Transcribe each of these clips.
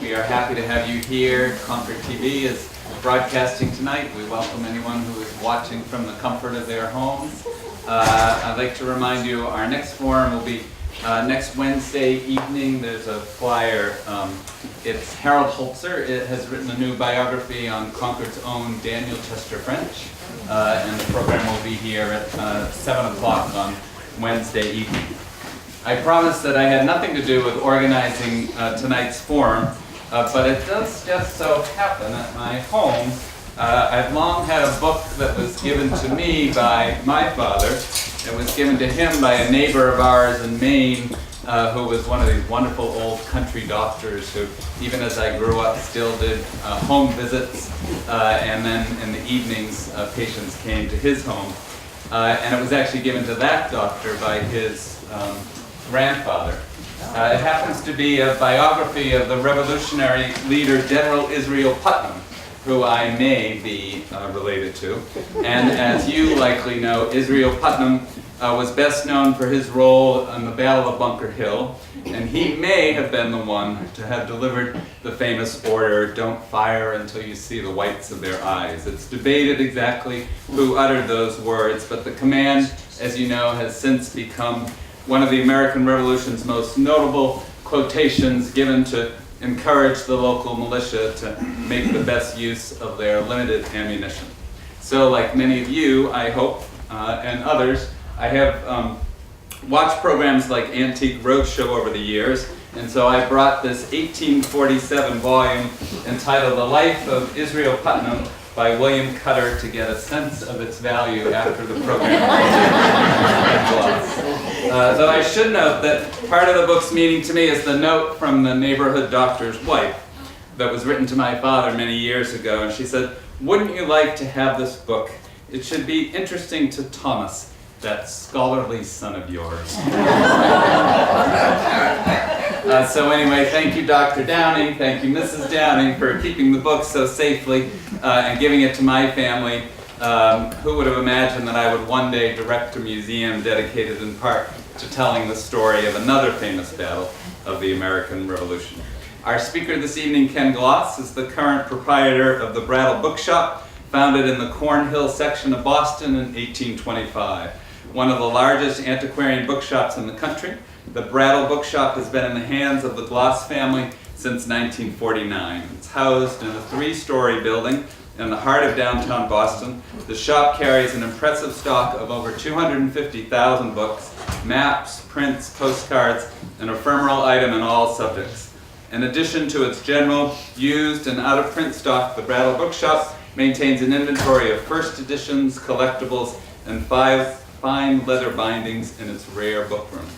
We are happy to have you here. Concord TV is broadcasting tonight. We welcome anyone who is watching from the comfort of their homes. I'd like to remind you our next forum will be next Wednesday evening. There's a flyer. It's Harold Holzer. It has written a new biography on Concord's own Daniel Chester French. And the program will be here at 7 o'clock on Wednesday evening. I promised that I had nothing to do with organizing tonight's forum, but it does just so happen at my home. I've long had a book that was given to me by my father. It was given to him by a neighbor of ours in Maine, who was one of these wonderful old country doctors who, even as I grew up, still did home visits, and then in the evenings, patients came to his home. And it was actually given to that doctor by his grandfather. It happens to be a biography of the revolutionary leader General Israel Putnam, who I may be related to. And as you likely know, Israel Putnam was best known for his role in the Battle of Bunker Hill, and he may have been the one to have delivered the famous order, "Don't fire until you see the whites of their eyes." It's debated exactly who uttered those words, but the command, as you know, has since become one of the American Revolution's most notable quotations, given to encourage the local militia to make the best use of their limited ammunition. So, like many of you, I hope, and others, I have watched programs like Antique Roadshow over the years, and so I brought this 1847 volume entitled The Life of Israel Putnam by William Cutter to get a sense of its value after the program. Though I should note that part of the book's meaning to me is the note from the neighborhood doctor's wife that was written to my father many years ago, and she said, "Wouldn't you like to have this book? It should be interesting to Thomas, that scholarly son of yours." So anyway, thank you, Dr. Downing, thank you, Mrs. Downing, for keeping the book so safely and giving it to my family. Who would have imagined that I would one day direct a museum dedicated in part to telling the story of another famous battle of the American Revolution. Our speaker this evening, Ken Gloss, is the current proprietor of the Brattle Bookshop, founded in the Cornhill section of Boston in 1825. One of the largest antiquarian bookshops in the country, the Brattle Bookshop has been in the hands of the Gloss family since 1949. It's housed in a three-story building in the heart of downtown Boston. The shop carries an impressive stock of over 250,000 books, maps, prints, postcards, an ephemeral item in all subjects. In addition to its general, used, and out-of-print stock, the Brattle Bookshop maintains an inventory of first editions, collectibles, and 5 fine leather bindings in its rare bookroom.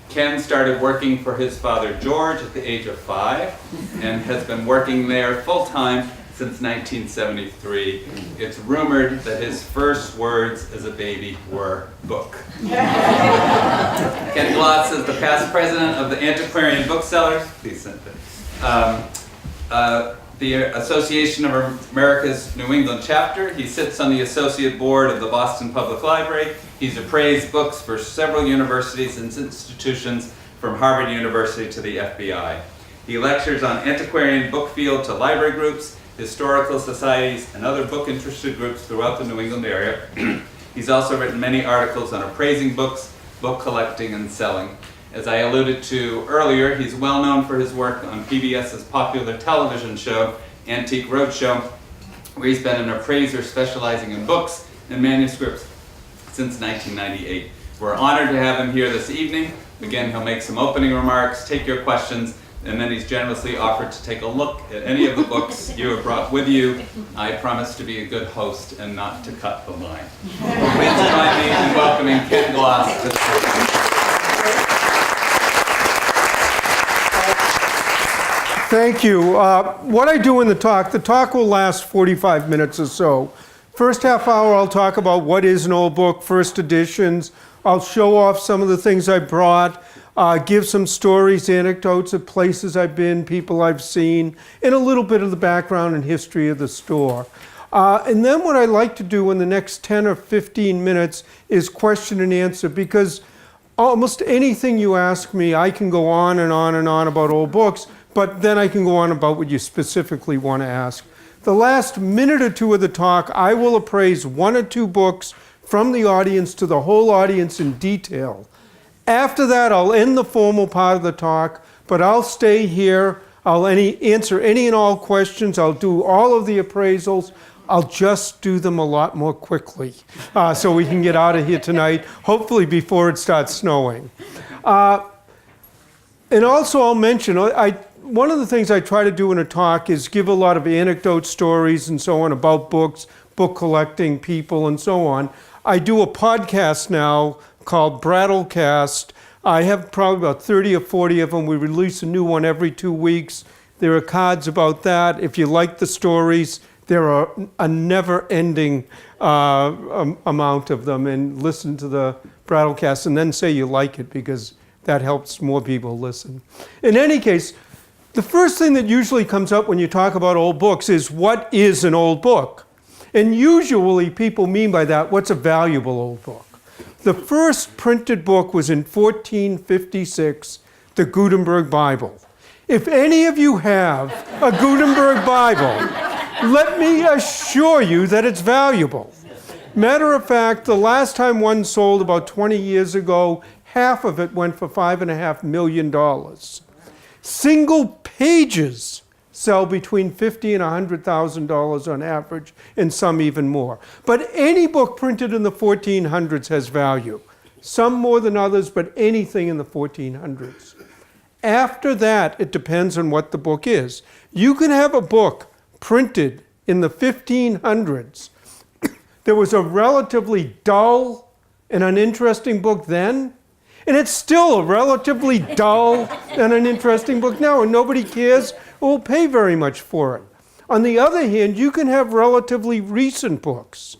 Ken started working for his father George at the age of 5 and has been working there full-time since 1973. It's rumored that his first words as a baby were book. Ken Gloss is the past president of the Antiquarian Booksellers. Please send it. The Association of America's New England chapter. He sits on the associate board of the Boston Public Library. He's appraised books for several universities and institutions, from Harvard University to the FBI. He lectures on antiquarian book field to library groups, historical societies, and other book-interested groups throughout the New England area. He's also written many articles on appraising books, book collecting, and selling. As I alluded to earlier, he's well known for his work on PBS's popular television show, Antique Roadshow, where he's been an appraiser specializing in books and manuscripts since 1998. We're honored to have him here this evening. Again, he'll make some opening remarks, take your questions, and then he's generously offered to take a look at any of the books you have brought with you. I promise to be a good host and not to cut the line. Please join me in welcoming Ken Gloss to the podium. Thank you. What I do in the talk will last 45 minutes or so. First half hour, I'll talk about what is an old book, first editions. I'll show off some of the things I brought, give some stories, anecdotes of places I've been, people I've seen, and a little bit of the background and history of the store. And then what I like to do in the next 10 or 15 minutes is question and answer, because almost anything you ask me, I can go on and on and on about old books, but then I can go on about what you specifically want to ask. The last minute or two of the talk, I will appraise one or two books from the audience to the whole audience in detail. After that, I'll end the formal part of the talk, but I'll stay here. I'll answer any and all questions. I'll do all of the appraisals. I'll just do them a lot more quickly so we can get out of here tonight, hopefully before it starts snowing. And also I'll mention, one of the things I try to do in a talk is give a lot of anecdote stories and so on about books, book collecting, people, and so on. I do a podcast now called Brattlecast. I have probably about 30 or 40 of them. We release a new one every 2 weeks. There are cards about that. If you like the stories, there are a never-ending amount of them. And listen to the Brattlecast and then say you like it, because that helps more people listen. In any case, the first thing that usually comes up when you talk about old books is, what is an old book? And usually people mean by that, what's a valuable old book? The first printed book was in 1456, the Gutenberg Bible. If any of you have a Gutenberg Bible, let me assure you that it's valuable. Matter of fact, the last time one sold about 20 years ago, half of it went for $5.5 million. Single pages sell between $50,000 and $100,000 on average, and some even more. But any book printed in the 1400s has value. Some more than others, but anything in the 1400s. After that, it depends on what the book is. You can have a book printed in the 1500s. There was a relatively dull and uninteresting book then, and it's still a relatively dull and uninteresting book now, and nobody cares or will pay very much for it. On the other hand, you can have relatively recent books.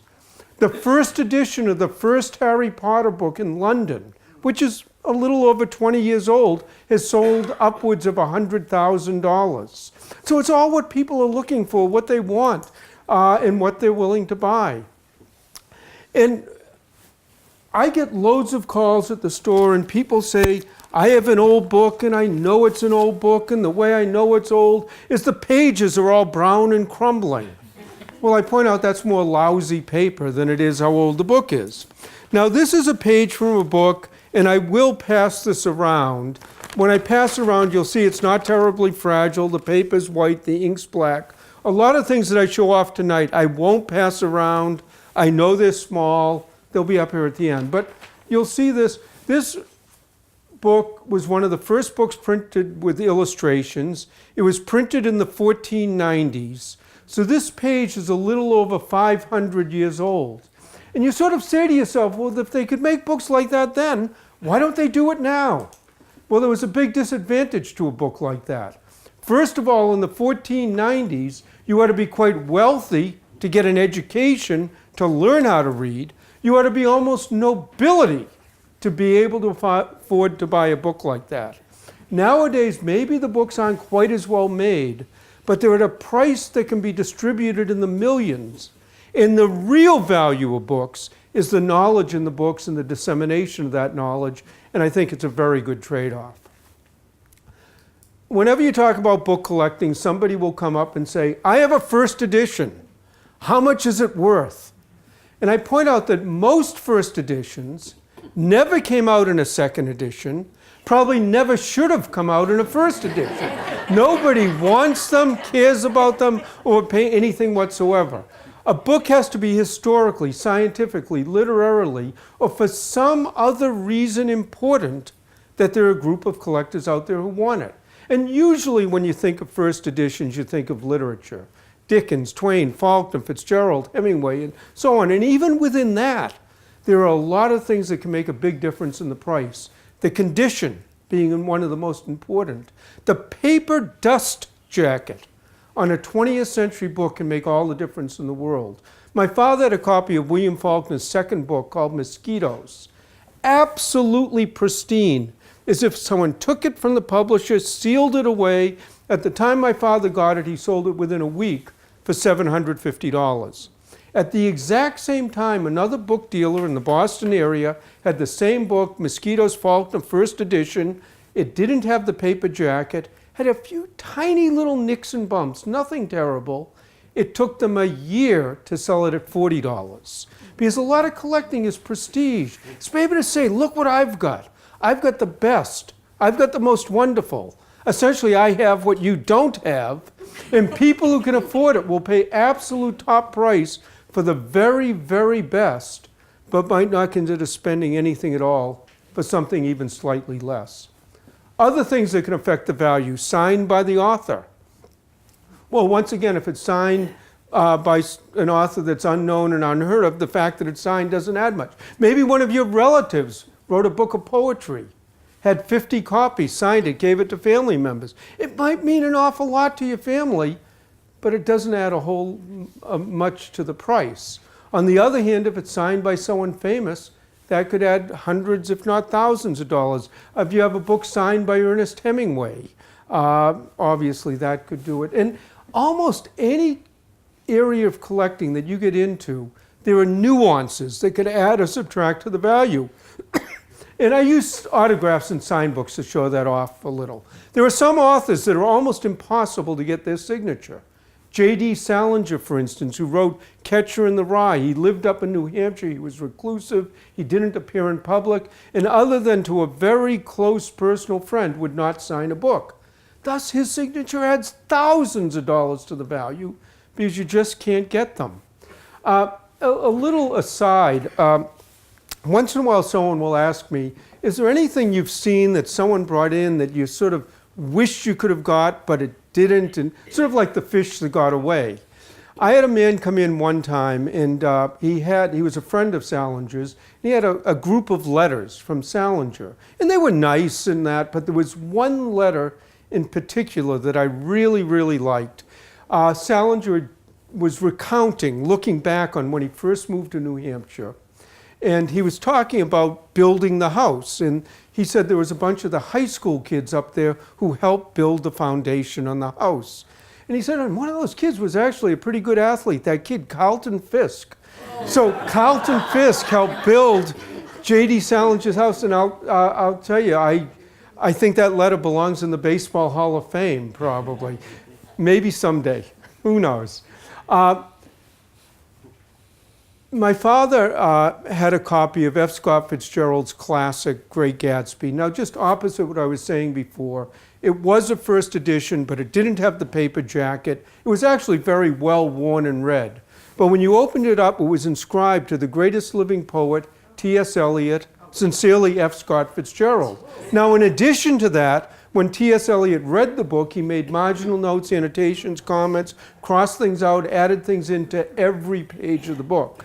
The first edition of the first Harry Potter book in London, which is a little over 20 years old, has sold upwards of $100,000. So it's all what people are looking for, what they want, and what they're willing to buy. And I get loads of calls at the store, and people say, I have an old book and I know it's an old book, and the way I know it's old is the pages are all brown and crumbling. Well, I point out that's more lousy paper than it is how old the book is. Now, this is a page from a book, and I will pass this around. When I pass around, you'll see it's not terribly fragile. The paper's white, the ink's black. A lot of things that I show off tonight, I won't pass around. I know they're small. They'll be up here at the end. But you'll see this. This book was one of the first books printed with illustrations. It was printed in the 1490s. So this page is a little over 500 years old. And you sort of say to yourself, well, if they could make books like that then, why don't they do it now? Well, there was a big disadvantage to a book like that. First of all, in the 1490s, you had to be quite wealthy to get an education, to learn how to read. You had to be almost nobility to be able to afford to buy a book like that. Nowadays, maybe the books aren't quite as well made, but they're at a price that can be distributed in the millions. And the real value of books is the knowledge in the books and the dissemination of that knowledge, and I think it's a very good trade-off. Whenever you talk about book collecting, somebody will come up and say, I have a first edition. How much is it worth? And I point out that most first editions never came out in a second edition, probably never should have come out in a first edition. Nobody wants them, cares about them, or pay anything whatsoever. A book has to be historically, scientifically, literarily, or for some other reason important that there are a group of collectors out there who want it. And usually when you think of first editions, you think of literature. Dickens, Twain, Faulkner, Fitzgerald, Hemingway, and so on. And even within that, there are a lot of things that can make a big difference in the price. The condition being one of the most important. The paper dust jacket on a 20th century book can make all the difference in the world. My father had a copy of William Faulkner's second book called Mosquitoes. Absolutely pristine, as if someone took it from the publisher, sealed it away. At the time my father got it, he sold it within a week for $750. At the exact same time, another book dealer in the Boston area had the same book, Mosquitoes, Faulkner, first edition. It didn't have the paper jacket, had a few tiny little nicks and bumps, nothing terrible. It took them a year to sell it at $40 because a lot of collecting is prestige. It's able to say, look what I've got. I've got the best. I've got the most wonderful. Essentially, I have what you don't have, and people who can afford it will pay absolute top price for the very, very best, but might not consider spending anything at all for something even slightly less. Other things that can affect the value, signed by the author. Well, once again, if it's signed by an author that's unknown and unheard of, the fact that it's signed doesn't add much. Maybe one of your relatives wrote a book of poetry, had 50 copies, signed it, gave it to family members. It might mean an awful lot to your family, but it doesn't add a whole much to the price. On the other hand, if it's signed by someone famous, that could add hundreds, if not thousands of dollars. If you have a book signed by Ernest Hemingway, obviously that could do it. And almost any area of collecting that you get into, there are nuances that could add or subtract to the value. And I use autographs and signed books to show that off a little. There are some authors that are almost impossible to get their signature. J.D. Salinger, for instance, who wrote Catcher in the Rye. He lived up in New Hampshire. He was reclusive. He didn't appear in public. And other than to a very close personal friend, would not sign a book. Thus, his signature adds thousands of dollars to the value because you just can't get them. A little aside, once in a while someone will ask me, is there anything you've seen that someone brought in that you sort of wished you could have got, but it didn't, and sort of like the fish that got away? I had a man come in one time, and he was a friend of Salinger's. He had a group of letters from Salinger, and they were nice and that, but there was one letter in particular that I really, really liked. Salinger was recounting, looking back on when he first moved to New Hampshire, and he was talking about building the house. And he said there was a bunch of the high school kids up there who helped build the foundation on the house. And he said, and one of those kids was actually a pretty good athlete, that kid, Carlton Fisk. So Carlton Fisk helped build J.D. Salinger's house. And I'll tell you, I think that letter belongs in the Baseball Hall of Fame, probably. Maybe someday. Who knows? My father had a copy of F. Scott Fitzgerald's classic Great Gatsby. Now, just opposite what I was saying before, it was a first edition, but it didn't have the paper jacket. It was actually very well worn and read. But when you opened it up, it was inscribed to the greatest living poet, T.S. Eliot, sincerely F. Scott Fitzgerald. Now, in addition to that, when T.S. Eliot read the book, he made marginal notes, annotations, comments, crossed things out, added things into every page of the book.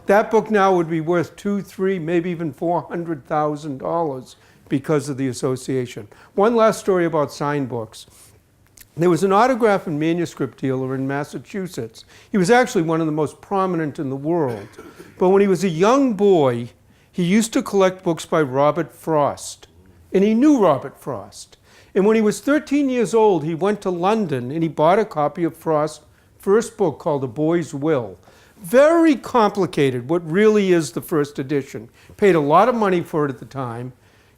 That book now would be worth $200,000, $300,000, maybe even $400,000 because of the association. One last story about signed books. There was an autograph and manuscript dealer in Massachusetts. He was actually one of the most prominent in the world. But when he was a young boy, he used to collect books by Robert Frost. And he knew Robert Frost. And when he was 13 years old, he went to London and he bought a copy of Frost's first book called A Boy's Will. Very complicated, what really is the first edition. Paid a lot of money for it at the time.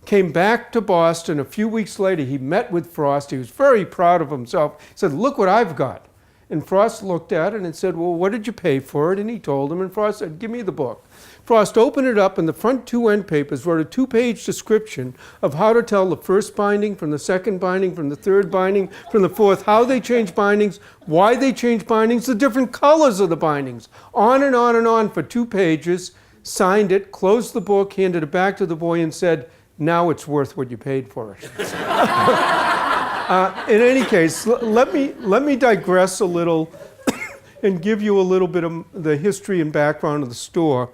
Came back to Boston. A few weeks later, he met with Frost. He was very proud of himself. He said, look what I've got. And Frost looked at it and said, well, what did you pay for it? And he told him, and Frost said, give me the book. Frost opened it up, and the front two end papers wrote a 2-page description of how to tell the first binding from the second binding, from the third binding, from the fourth, how they change bindings, why they change bindings, the different colors of the bindings. On and on and on for 2 pages, signed it, closed the book, handed it back to the boy, and said, now it's worth what you paid for it. In any case, let me digress a little and give you a little bit of the history and background of the store.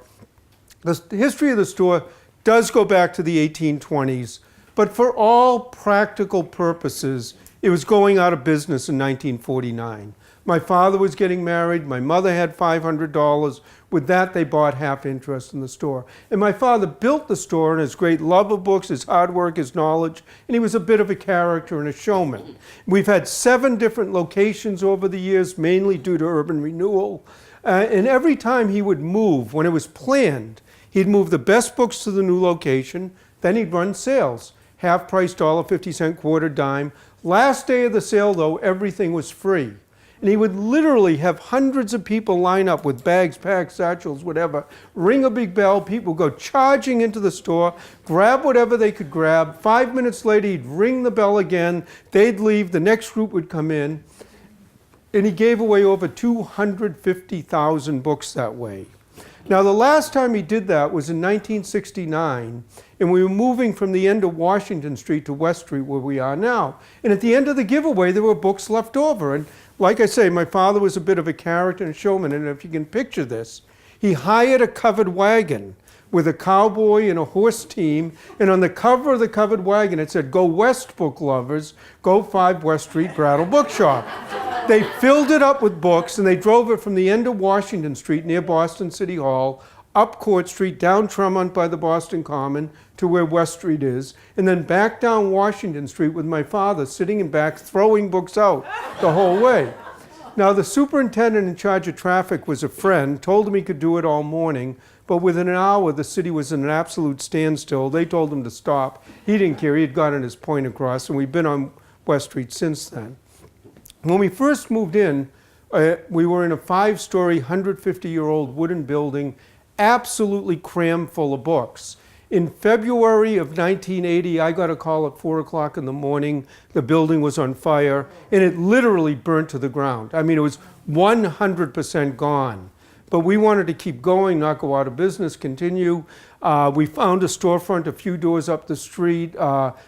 The history of the store does go back to the 1820s, but for all practical purposes, it was going out of business in 1949. My father was getting married. My mother had $500. With that, they bought half interest in the store. And my father built the store in his great love of books, his hard work, his knowledge, and he was a bit of a character and a showman. We've had 7 different locations over the years, mainly due to urban renewal. And every time he would move, when it was planned, he'd move the best books to the new location, then he'd run sales. Half price, $1.50, quarter dime. Last day of the sale, though, everything was free. And he would literally have hundreds of people line up with bags, packs, satchels, whatever, ring a big bell, people go charging into the store, grab whatever they could grab. 5 minutes later, he'd ring the bell again, they'd leave, the next group would come in. And he gave away over 250,000 books that way. Now, the last time he did that was in 1969, and we were moving from the end of Washington Street to West Street, where we are now. And at the end of the giveaway, there were books left over. And like I say, my father was a bit of a character and showman, and if you can picture this, he hired a covered wagon with a cowboy and a horse team, and on the cover of the covered wagon it said, "Go West, book lovers, go 5 West Street, Brattle Bookshop." They filled it up with books, and they drove it from the end of Washington Street near Boston City Hall, up Court Street, down Tremont by the Boston Common to where West Street is, and then back down Washington Street with my father sitting in back throwing books out the whole way. Now, the superintendent in charge of traffic was a friend, told him he could do it all morning, but within an hour the city was in an absolute standstill. They told him to stop. He didn't care, he had gotten his point across, and we've been on West Street since then. When we first moved in, we were in a 5-story, 150-year-old wooden building, absolutely crammed full of books. In February of 1980, I got a call at 4 o'clock in the morning. The building was on fire, and it literally burnt to the ground. I mean, it was 100% gone. But we wanted to keep going, not go out of business, continue. We found a storefront a few doors up the street.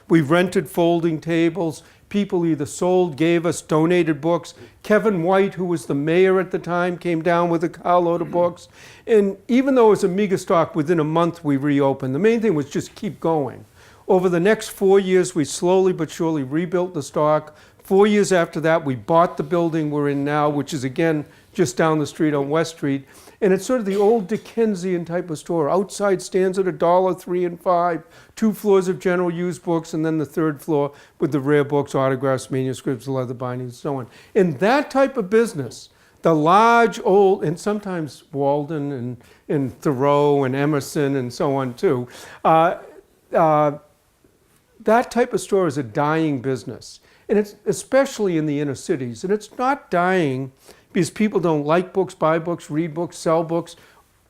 We rented folding tables. People either sold, gave us, donated books. Kevin White, who was the mayor at the time, came down with a carload of books. And even though it was a meager stock, within a month we reopened. The main thing was just keep going. Over the next 4 years, we slowly but surely rebuilt the stock. 4 years after that, we bought the building we're in now, which is again just down the street on West Street. And it's sort of the old Dickensian type of store. Outside stands at $1, 3 and 5, 2 floors of general used books, and then the 3rd floor with the rare books, autographs, manuscripts, leather bindings, and so on. In that type of business, the large old, and sometimes Walden and Thoreau and Emerson and so on too, that type of store is a dying business. And it's especially in the inner cities. And it's not dying because people don't like books, buy books, read books, sell books,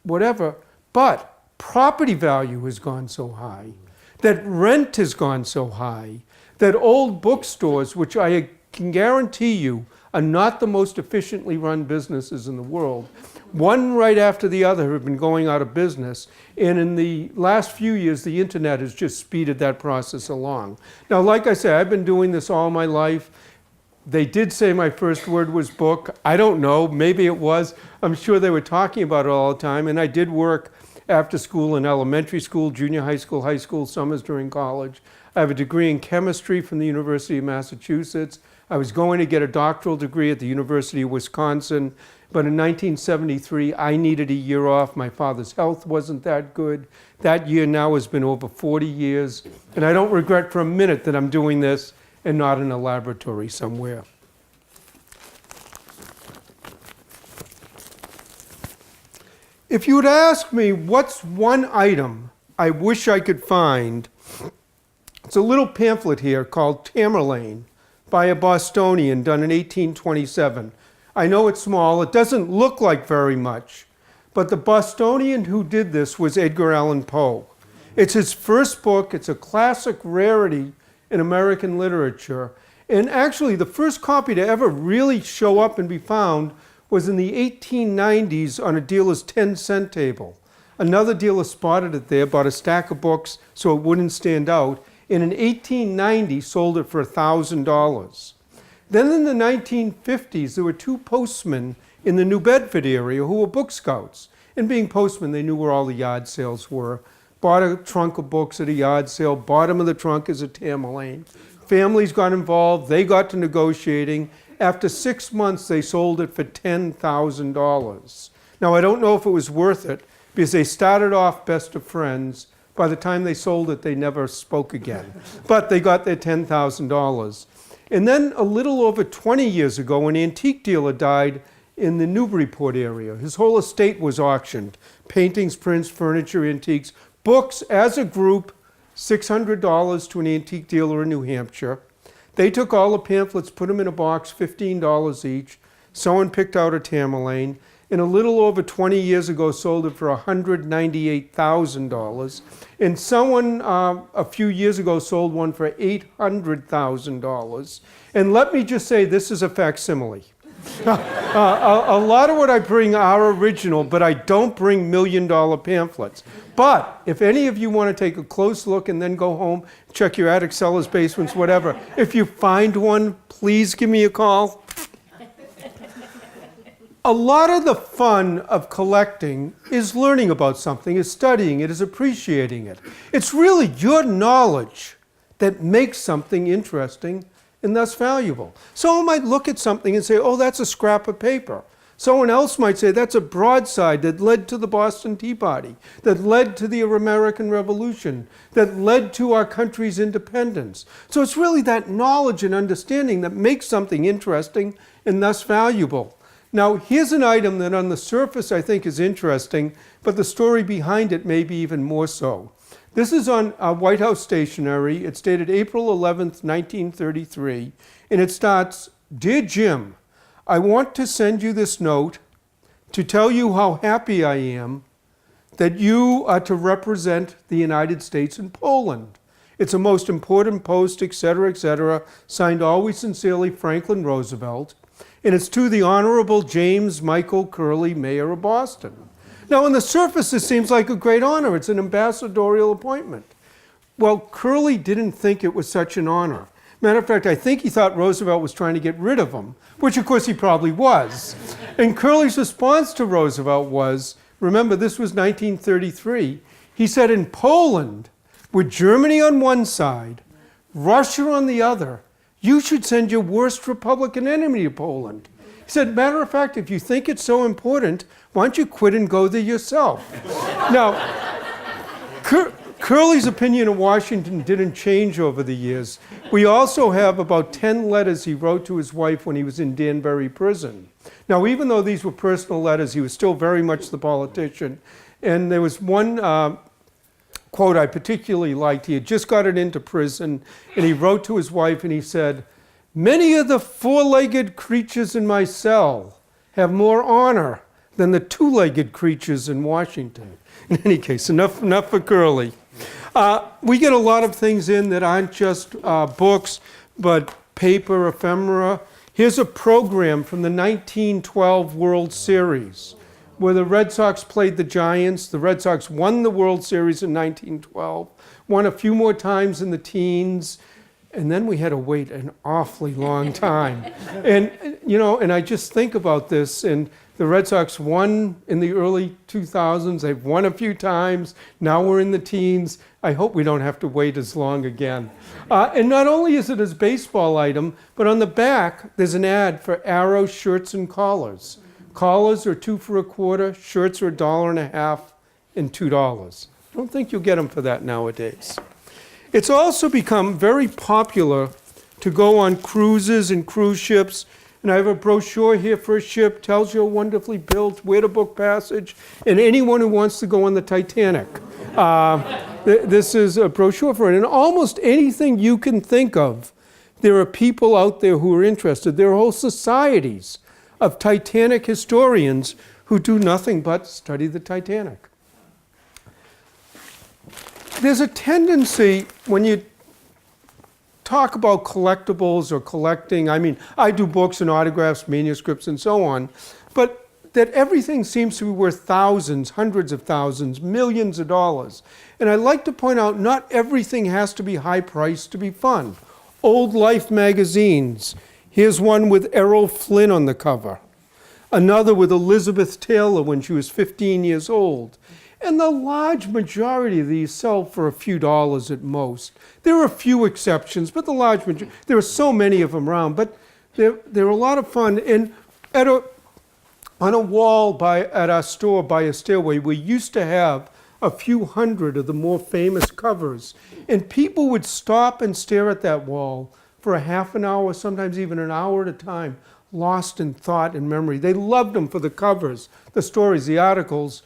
whatever. But property value has gone so high, that rent has gone so high, that old bookstores, which I can guarantee you are not the most efficiently run businesses in the world, one right after the other have been going out of business. And in the last few years, the internet has just speeded that process along. Now, like I said, I've been doing this all my life. They did say my first word was book. I don't know, maybe it was. I'm sure they were talking about it all the time. And I did work after school in elementary school, junior high school, summers during college. I have a degree in chemistry from the University of Massachusetts. I was going to get a doctoral degree at the University of Wisconsin, but in 1973, I needed a year off. My father's health wasn't that good. That year now has been over 40 years, and I don't regret for a minute that I'm doing this and not in a laboratory somewhere. If you would ask me what's one item I wish I could find, it's a little pamphlet here called Tamerlane by a Bostonian done in 1827. I know it's small, it doesn't look like very much, but the Bostonian who did this was Edgar Allan Poe. It's his first book, it's a classic rarity in American literature, and actually the first copy to ever really show up and be found was in the 1890s on a dealer's 10-cent table. Another dealer spotted it there, bought a stack of books so it wouldn't stand out, and in 1890 sold it for $1,000. Then in the 1950s, there were 2 postmen in the New Bedford area who were book scouts. And being postmen, they knew where all the yard sales were. Bought a trunk of books at a yard sale, bottom of the trunk is a Tamerlane. Families got involved, they got to negotiating. After 6 months, they sold it for $10,000. Now, I don't know if it was worth it, because they started off best of friends. By the time they sold it, they never spoke again. But they got their $10,000. And then a little over 20 years ago, an antique dealer died in the Newburyport area. His whole estate was auctioned. Paintings, prints, furniture, antiques, books as a group, $600 to an antique dealer in New Hampshire. They took all the pamphlets, put them in a box, $15 each. Someone picked out a Tamerlane, and a little over 20 years ago sold it for $198,000. And someone a few years ago sold one for $800,000. And let me just say, this is a facsimile. A lot of what I bring are original, but I don't bring million-dollar pamphlets. But if any of you want to take a close look and then go home, check your attic, cellars, basements, whatever, if you find one, please give me a call. A lot of the fun of collecting is learning about something, is studying it, is appreciating it. It's really your knowledge that makes something interesting and thus valuable. Someone might look at something and say, oh, that's a scrap of paper. Someone else might say, that's a broadside that led to the Boston Tea Party, that led to the American Revolution, that led to our country's independence. So it's really that knowledge and understanding that makes something interesting and thus valuable. Now, here's an item that on the surface I think is interesting, but the story behind it may be even more so. This is on White House stationery. It's dated April 11th, 1933, and it starts, "Dear Jim, I want to send you this note to tell you how happy I am that you are to represent the United States in Poland. It's a most important post, etc., signed always sincerely, Franklin Roosevelt. And it's to the Honorable James Michael Curley, Mayor of Boston." Now, on the surface, this seems like a great honor. It's an ambassadorial appointment. Well, Curley didn't think it was such an honor. Matter of fact, I think he thought Roosevelt was trying to get rid of him, which of course he probably was. And Curley's response to Roosevelt was, remember, this was 1933, he said, in Poland, with Germany on one side, Russia on the other, you should send your worst Republican enemy to Poland. He said, matter of fact, if you think it's so important, why don't you quit and go there yourself? Now, Curley's opinion of Washington didn't change over the years. We also have about 10 letters he wrote to his wife when he was in Danbury prison. Now, even though these were personal letters, he was still very much the politician. And there was one quote I particularly liked. He had just gotten into prison, and he wrote to his wife, and he said, "Many of the four-legged creatures in my cell have more honor than the two-legged creatures in Washington." In any case, enough for Curley. We get a lot of things in that aren't just books, but paper, ephemera. Here's a program from the 1912 World Series, where the Red Sox played the Giants. The Red Sox won the World Series in 1912, won a few more times in the teens, and then we had to wait an awfully long time. And, you know, and I just think about this, and the Red Sox won in the early 2000s. They've won a few times. Now we're in the teens. I hope we don't have to wait as long again. And not only is it a baseball item, but on the back, there's an ad for Arrow shirts and collars. Collars are $2 for $1, shirts are $1.50 and $2. I don't think you'll get them for that nowadays. It's also become very popular to go on cruises and cruise ships. And I have a brochure here for a ship, tells you wonderfully built, where to book passage, and anyone who wants to go on the Titanic. This is a brochure for it. And almost anything you can think of, there are people out there who are interested. There are whole societies of Titanic historians who do nothing but study the Titanic. There's a tendency when you talk about collectibles or collecting, I mean, I do books and autographs, manuscripts, and so on, but that everything seems to be worth thousands, hundreds of thousands, millions of dollars. And I like to point out, not everything has to be high priced to be fun. Old Life magazines. Here's one with Errol Flynn on the cover. Another with Elizabeth Taylor when she was 15 years old. And the large majority of these sell for a few dollars at most. There are a few exceptions, but the large majority, there are so many of them around, but they're a lot of fun. And on a wall at our store by a stairway, we used to have a few hundred of the more famous covers. And people would stop and stare at that wall for a half an hour, sometimes even an hour at a time, lost in thought and memory. They loved them for the covers, the stories, the articles.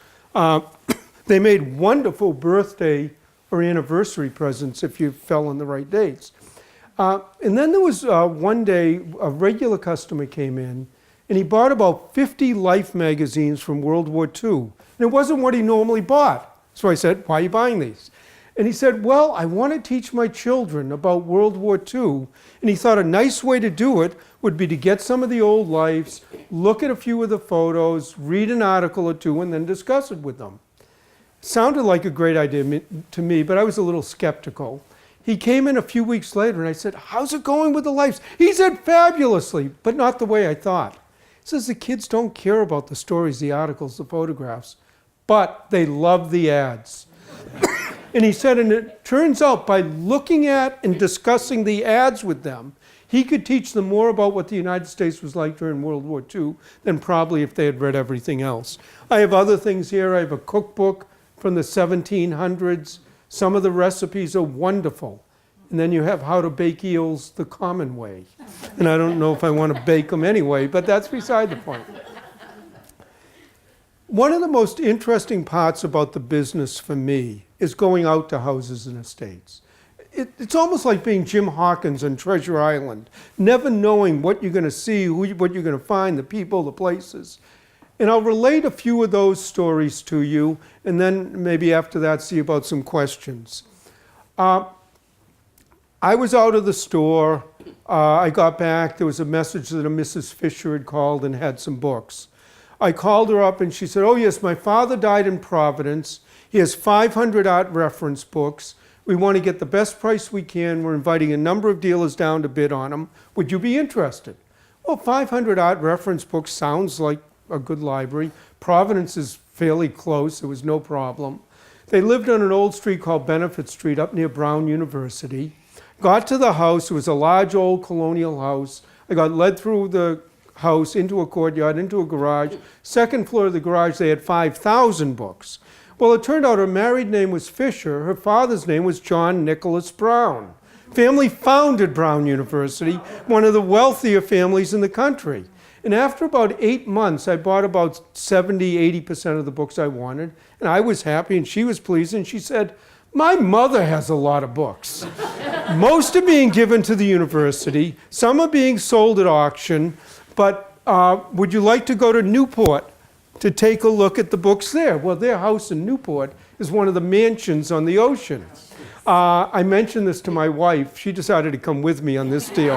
They made wonderful birthday or anniversary presents if you fell on the right dates. And then there was one day a regular customer came in and he bought about 50 Life magazines from World War II. And it wasn't what he normally bought. So I said, why are you buying these? And he said, well, I want to teach my children about World War II. And he thought a nice way to do it would be to get some of the old Lifes, look at a few of the photos, read an article or two, and then discuss it with them. Sounded like a great idea to me, but I was a little skeptical. He came in a few weeks later and I said, how's it going with the Lifes? He said, fabulously, but not the way I thought. He says the kids don't care about the stories, the articles, the photographs, but they love the ads. And he said, and it turns out by looking at and discussing the ads with them, he could teach them more about what the United States was like during World War II than probably if they had read everything else. I have other things here. I have a cookbook from the 1700s. Some of the recipes are wonderful. And then you have how to bake eels the common way. And I don't know if I want to bake them anyway, but that's beside the point. One of the most interesting parts about the business for me is going out to houses and estates. It's almost like being Jim Hawkins on Treasure Island, never knowing what you're going to see, what you're going to find, the people, the places. And I'll relate a few of those stories to you, and then maybe after that see about some questions. I was out of the store. I got back. There was a message that a Mrs. Fisher had called and had some books. I called her up and she said, oh yes, my father died in Providence. He has 500 art reference books. We want to get the best price we can. We're inviting a number of dealers down to bid on them. Would you be interested? Well, 500 art reference books sounds like a good library. Providence is fairly close. There was no problem. They lived on an old street called Benefit Street up near Brown University. Got to the house. It was a large old colonial house. I got led through the house into a courtyard, into a garage. Second floor of the garage, they had 5,000 books. Well, it turned out her married name was Fisher. Her father's name was John Nicholas Brown. Family founded Brown University, one of the wealthier families in the country. And after about 8 months, I bought about 70–80% of the books I wanted. And I was happy and she was pleased. And she said, my mother has a lot of books. Most are being given to the university. Some are being sold at auction. But would you like to go to Newport to take a look at the books there? Well, their house in Newport is one of the mansions on the ocean. I mentioned this to my wife. She decided to come with me on this deal.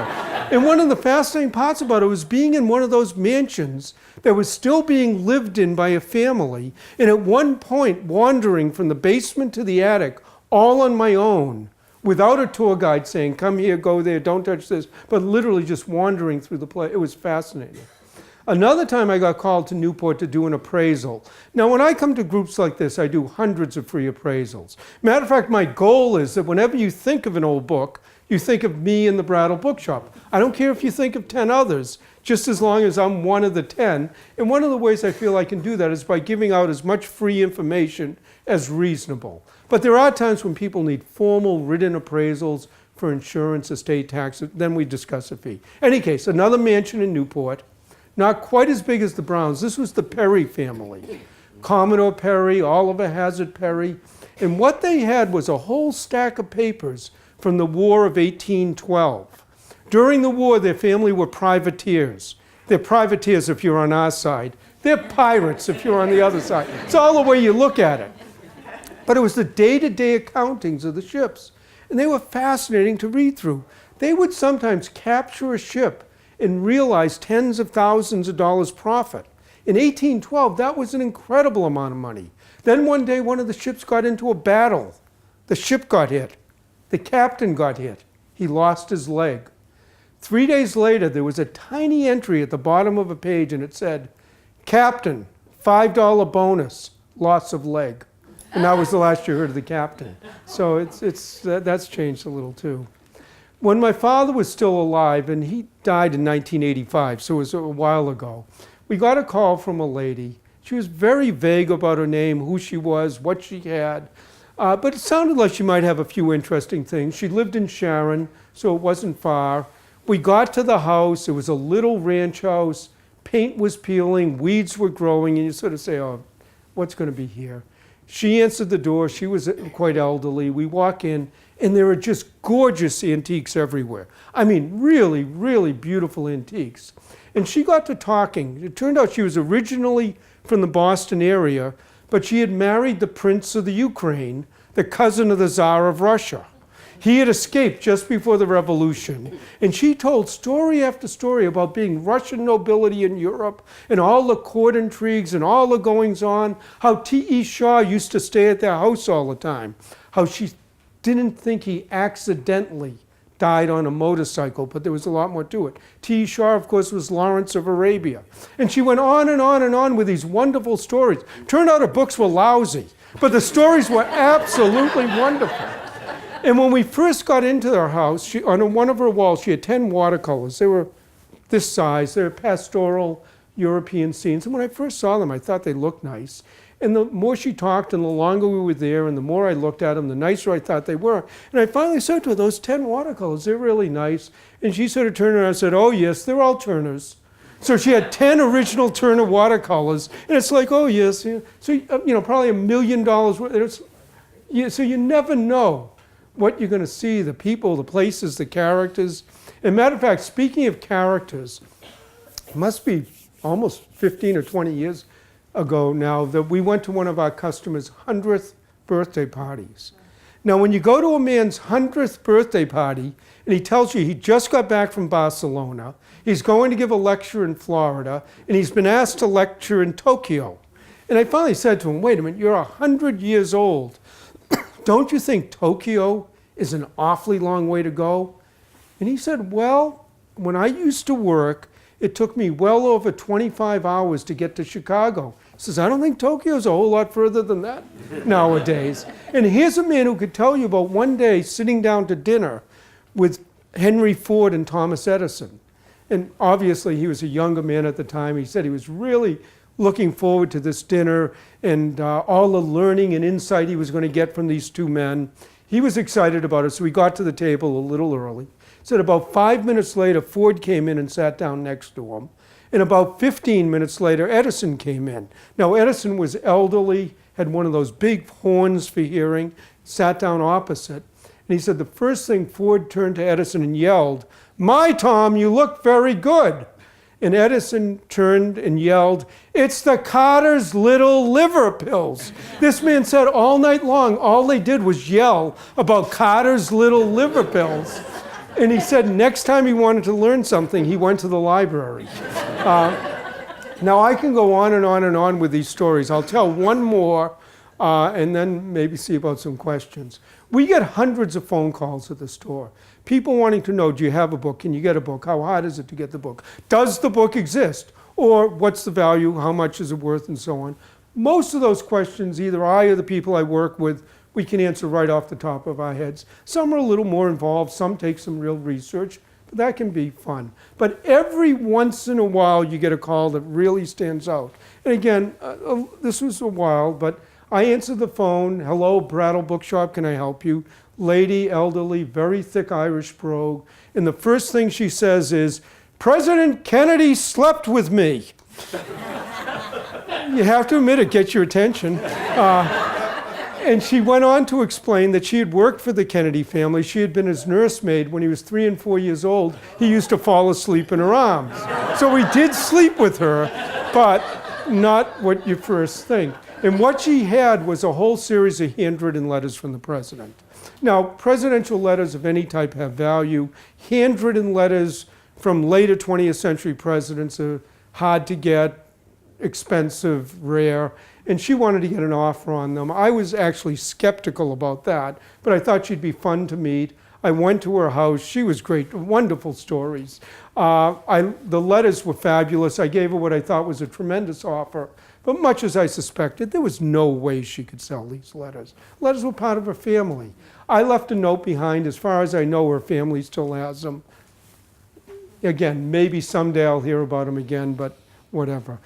And one of the fascinating parts about it was being in one of those mansions that was still being lived in by a family. And at one point, wandering from the basement to the attic, all on my own, without a tour guide saying, come here, go there, don't touch this, but literally just wandering through the place. It was fascinating. Another time I got called to Newport to do an appraisal. Now, when I come to groups like this, I do hundreds of free appraisals. Matter of fact, my goal is that whenever you think of an old book, you think of me in the Brattle Bookshop. I don't care if you think of 10 others, just as long as I'm one of the 10. And one of the ways I feel I can do that is by giving out as much free information as reasonable. But there are times when people need formal written appraisals for insurance, estate tax, then we discuss a fee. Any case, another mansion in Newport, not quite as big as the Browns. This was the Perry family. Commodore Perry, Oliver Hazard Perry. And what they had was a whole stack of papers from the War of 1812. During the war, their family were privateers. They're privateers if you're on our side. They're pirates if you're on the other side. It's all the way you look at it. But it was the day-to-day accountings of the ships. And they were fascinating to read through. They would sometimes capture a ship and realize tens of thousands of dollars profit. In 1812, that was an incredible amount of money. Then one day, one of the ships got into a battle. The ship got hit. The captain got hit. He lost his leg. 3 days later, there was a tiny entry at the bottom of a page, and it said, Captain, $5 bonus, loss of leg. And that was the last you heard of the captain. So that's changed a little too. When my father was still alive, and he died in 1985, so it was a while ago, we got a call from a lady. She was very vague about her name, who she was, what she had, but it sounded like she might have a few interesting things. She lived in Sharon, so it wasn't far. We got to the house. It was a little ranch house. Paint was peeling, weeds were growing, and you sort of say, oh, what's going to be here? She answered the door. She was quite elderly. We walk in, And there are just gorgeous antiques everywhere. I mean, really, really beautiful antiques. And she got to talking. It turned out she was originally from the Boston area, but she had married the Prince of the Ukraine, the cousin of the Tsar of Russia. He had escaped just before the revolution. And she told story after story about being Russian nobility in Europe and all the court intrigues and all the goings on, how T.E. Shaw used to stay at their house all the time, how she didn't think he accidentally died on a motorcycle, but there was a lot more to it. T.E. Shaw, of course, was Lawrence of Arabia. And she went on and on and on with these wonderful stories. Turned out her books were lousy, but the stories were absolutely wonderful. And when we first got into her house, on one of her walls, she had 10 watercolors. They were this size. They were pastoral European scenes. And when I first saw them, I thought they looked nice. And the more she talked and the longer we were there and the more I looked at them, the nicer I thought they were. And I finally said to her, those 10 watercolors, they're really nice. And she sort of turned around and said, oh, yes, they're all Turners. So she had 10 original Turner watercolors. And it's like, oh, yes. Yeah. So, probably $1 million worth. So you never know what you're going to see, the people, the places, the characters. And matter of fact, speaking of characters, it must be almost 15 or 20 years ago now that we went to one of our customers' 100th birthday parties. Now, when you go to a man's 100th birthday party and he tells you he just got back from Barcelona, he's going to give a lecture in Florida, and he's been asked to lecture in Tokyo. And I finally said to him, wait a minute, you're 100 years old. Don't you think Tokyo is an awfully long way to go? And he said, well, when I used to work, it took me well over 25 hours to get to Chicago. He says, I don't think Tokyo's a whole lot further than that nowadays. And here's a man who could tell you about one day sitting down to dinner with Henry Ford and Thomas Edison. And obviously he was a younger man at the time. He said he was really looking forward to this dinner and all the learning and insight he was going to get from these two men. He was excited about it, so we got to the table a little early. Said about 5 minutes later, Ford came in and sat down next to him. And about 15 minutes later, Edison came in. Now, Edison was elderly, had one of those big horns for hearing, sat down opposite. And he said the first thing Ford turned to Edison and yelled, "My Tom, you look very good." And Edison turned and yelled, "It's the Carter's little liver pills." This man said all night long, all they did was yell about Carter's little liver pills. And he said next time he wanted to learn something, he went to the library. Now I can go on and on and on with these stories. I'll tell one more and then maybe see about some questions. We get hundreds of phone calls at the store. People wanting to know, do you have a book? Can you get a book? How hard is it to get the book? Does the book exist? Or what's the value? How much is it worth? And so on. Most of those questions, either I or the people I work with, we can answer right off the top of our heads. Some are a little more involved. Some take some real research. But that can be fun. But every once in a while, you get a call that really stands out. And again, this was a while, but I answered the phone. Hello, Brattle Bookshop, can I help you? Lady, elderly, very thick Irish brogue. And the first thing she says is, "President Kennedy slept with me." You have to admit it gets your attention. And she went on to explain that she had worked for the Kennedy family. She had been his nursemaid when he was 3 and 4 years old. He used to fall asleep in her arms. So we did sleep with her, but not what you first think. And what she had was a whole series of handwritten letters from the president. Now, presidential letters of any type have value. Handwritten letters from later 20th century presidents are hard to get, expensive, rare, and she wanted to get an offer on them. I was actually skeptical about that, but I thought she'd be fun to meet. I went to her house. She was great, wonderful stories. The letters were fabulous. I gave her what I thought was a tremendous offer, but much as I suspected, there was no way she could sell these letters. Letters were part of her family. I left a note behind. As far as I know, her family still has them. Again, maybe someday I'll hear about them again, but whatever.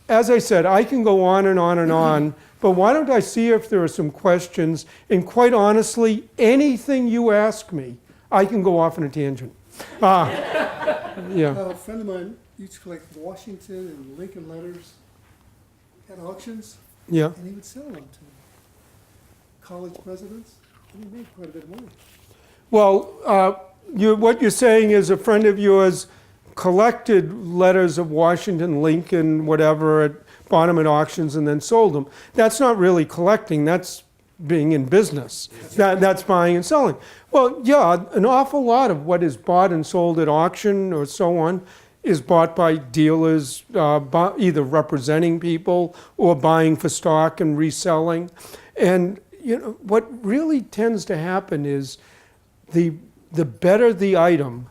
As I said, I can go on and on and on, but why don't I see if there are some questions? And quite honestly, anything you ask me, I can go off on a tangent. Yeah. A friend of mine used to collect Washington and Lincoln letters at auctions, Yeah. and he would sell them to college presidents. He made quite a bit of money. Well, what you're saying is a friend of yours collected letters of Washington, Lincoln, whatever, bought them at auctions and then sold them. That's not really collecting, that's being in business. That's buying and selling. Well, yeah, an awful lot of what is bought and sold at auction or so on is bought by dealers, either representing people or buying for stock and reselling. And you know what really tends to happen is the better the item,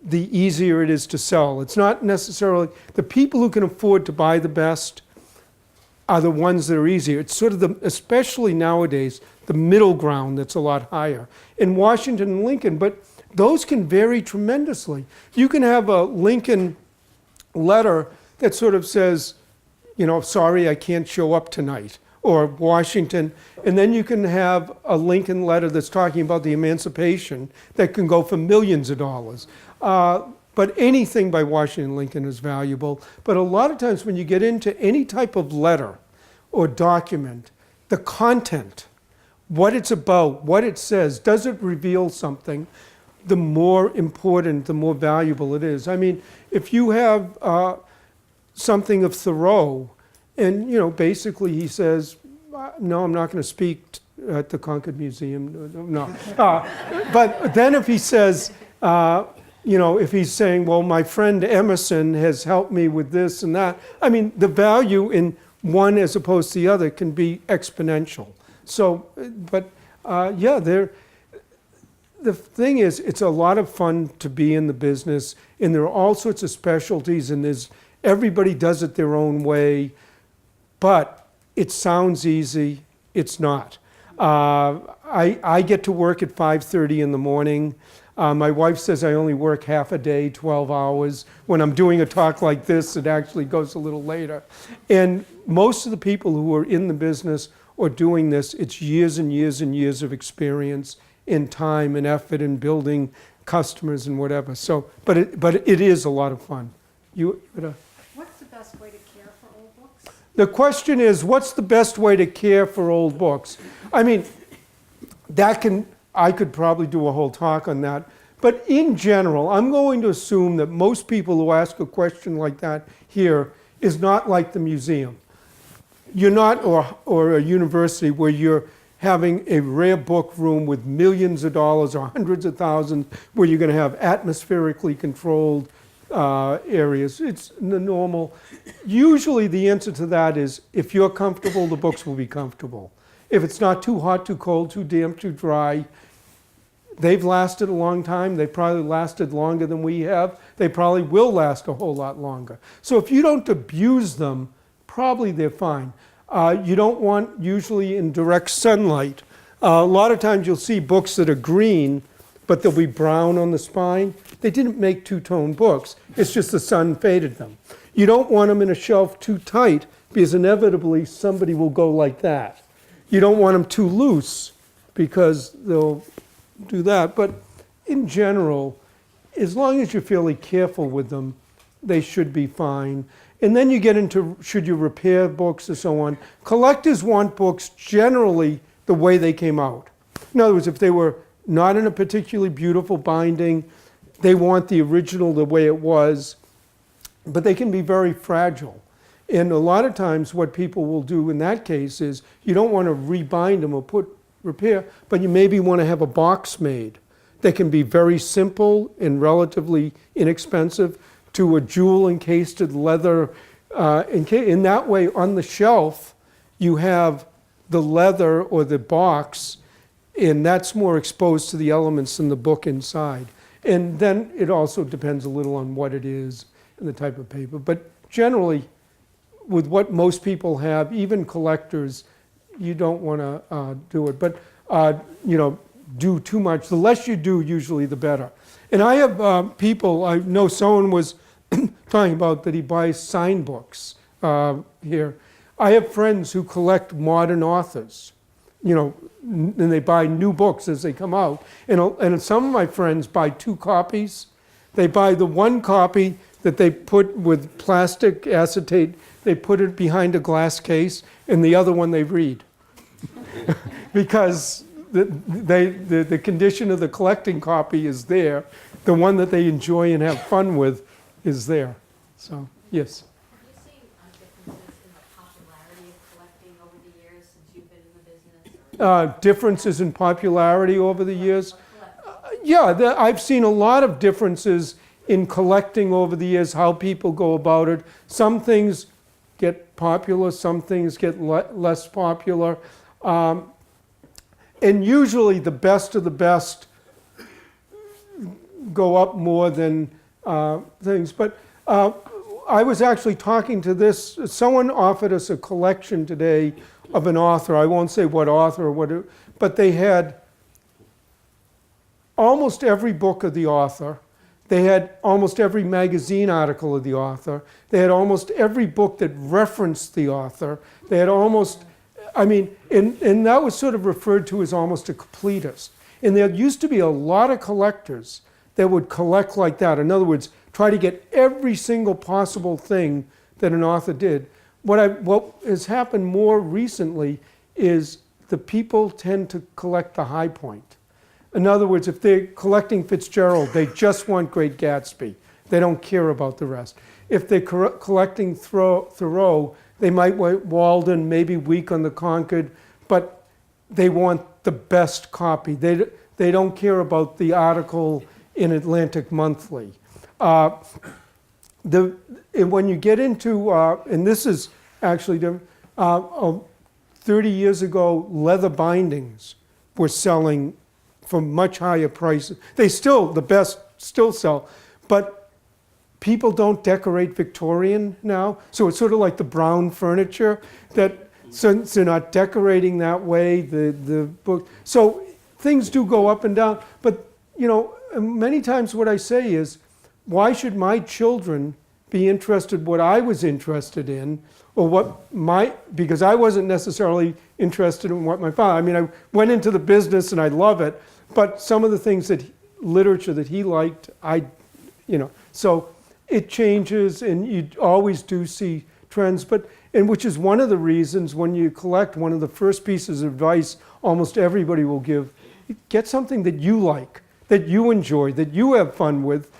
the easier it is to sell. It's not necessarily the people who can afford to buy the best are the ones that are easier. It's sort of especially nowadays, the middle ground that's a lot higher. In Washington and Lincoln, but those can vary tremendously. You can have a Lincoln letter that sort of says, you know, sorry, I can't show up tonight, or Washington, and then you can have a Lincoln letter that's talking about the emancipation that can go for millions of dollars. But anything by Washington and Lincoln is valuable. But a lot of times when you get into any type of letter or document, the content, what it's about, what it says, does it reveal something? The more important, the more valuable it is. I mean, if you have something of Thoreau, and you know, basically he says, no, I'm not going to speak at the Concord Museum, no. But then if he says, you know, if he's saying, well, my friend Emerson has helped me with this and that, I mean, the value in one as opposed to the other can be exponential. So, but yeah, the thing is, it's a lot of fun to be in the business, and there are all sorts of specialties, and everybody does it their own way, but it sounds easy, it's not. I get to work at 5:30 in the morning. My wife says I only work half a day, 12 hours. When I'm doing a talk like this, it actually goes a little later. And most of the people who are in the business or doing this, it's years and years and years of experience in time and effort in building customers and whatever. So, but it is a lot of fun. What's the best way to care for old books? The question is, what's the best way to care for old books? I mean, I could probably do a whole talk on that. But in general, I'm going to assume that most people who ask a question like that here is not like the museum. You're not, or a university where you're having a rare book room with millions of dollars or hundreds of thousands, where you're going to have atmospherically controlled areas. It's the normal. Usually the answer to that is, if you're comfortable, the books will be comfortable. If it's not too hot, too cold, too damp, too dry, they've lasted a long time. They probably lasted longer than we have. They probably will last a whole lot longer. So if you don't abuse them, probably they're fine. You don't want usually in direct sunlight. A lot of times you'll see books that are green, but they'll be brown on the spine. They didn't make two-tone books. It's just the sun faded them. You don't want them in a shelf too tight, because inevitably somebody will go like that. You don't want them too loose, because they'll do that. But in general, as long as you're fairly careful with them, they should be fine. And then you get into, should you repair books and so on. Collectors want books generally the way they came out. In other words, if they were not in a particularly beautiful binding, they want the original the way it was, but they can be very fragile. And a lot of times what people will do in that case is, you don't want to rebind them or repair, but you maybe want to have a box made that can be very simple and relatively inexpensive, to a jewel encased leather. In that way, on the shelf, you have the leather or the box, and that's more exposed to the elements than the book inside. And then it also depends a little on what it is and the type of paper. But generally, with what most people have, even collectors, you don't want to do it. But you know, do too much. The less you do, usually the better. And I have people, I know someone was talking about that he buys sign books here. I have friends who collect modern authors, you know, and they buy new books as they come out. And some of my friends buy 2 copies. They buy the one copy that they put with plastic acetate, they put it behind a glass case, and the other one they read. Because the condition of the collecting copy is there. The one that they enjoy and have fun with is there. So, yes. Have you seen differences in the popularity of collecting over the years since you've been in the business? Or Differences in popularity over the years. collect- Yeah, I've seen a lot of differences in collecting over the years, how people go about it. Some things get popular, some things get less popular. And usually the best of the best go up more than things. But I was actually talking to this, someone offered us a collection today of an author. I won't say what author or what, but they had almost every book of the author. They had almost every magazine article of the author. They had almost every book that referenced the author. They had almost, I mean, and that was sort of referred to as almost a completist. And there used to be a lot of collectors that would collect like that. In other words, try to get every single possible thing that an author did. What has happened more recently is the people tend to collect the high point. In other words, if they're collecting Fitzgerald, they just want Great Gatsby. They don't care about the rest. If they're collecting Thoreau, they might want Walden, maybe Week on the Concord, but they want the best copy. They don't care about the article in Atlantic Monthly. And when you get into, and this is actually, 30 years ago, leather bindings were selling for much higher prices. The best still sell, but people don't decorate Victorian now. So it's sort of like the brown furniture that, since they're not decorating that way, the book. So things do go up and down, but many times what I say is, why should my children be interested what I was interested in, or because I wasn't necessarily interested in what my father, I mean, I went into the business and I love it, but some of the things literature that he liked, so it changes and you always do see trends, and which is one of the reasons when you collect, one of the first pieces of advice almost everybody will give, get something that you like, that you enjoy, that you have fun with,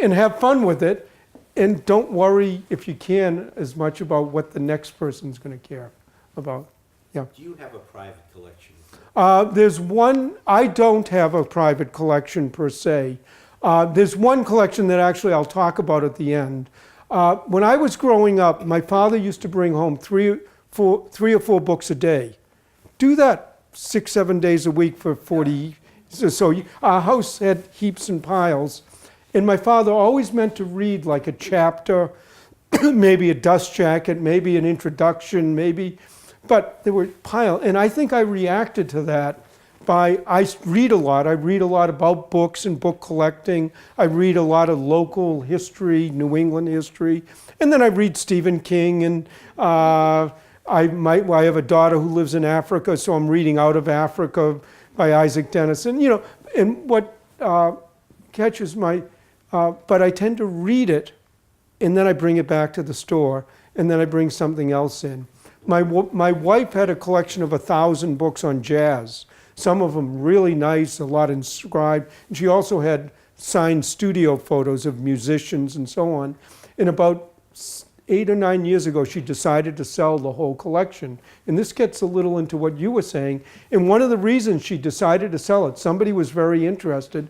and have fun with it, and don't worry, if you can, as much about what the next person's going to care about. Yeah. Do you have a private collection? There's one, I don't have a private collection per se. There's one collection that actually I'll talk about at the end. When I was growing up, my father used to bring home three or four books a day. Do that 6-7 days a week for 40. So our house had heaps and piles. And my father always meant to read like a chapter, maybe a dust jacket, maybe an introduction, but there were piles. And I think I reacted to that I read a lot. I read a lot about books and book collecting. I read a lot of local history, New England history. And then I read Stephen King, and I have a daughter who lives in Africa, so I'm reading Out of Africa by Isaac Denison. And what catches my, but I tend to read it, and then I bring it back to the store, and then I bring something else in. My wife had a collection of 1,000 books on jazz. Some of them really nice, a lot inscribed. And she also had signed studio photos of musicians and so on. And about 8 or 9 years ago, she decided to sell the whole collection. And this gets a little into what you were saying. And one of the reasons she decided to sell it, somebody was very interested.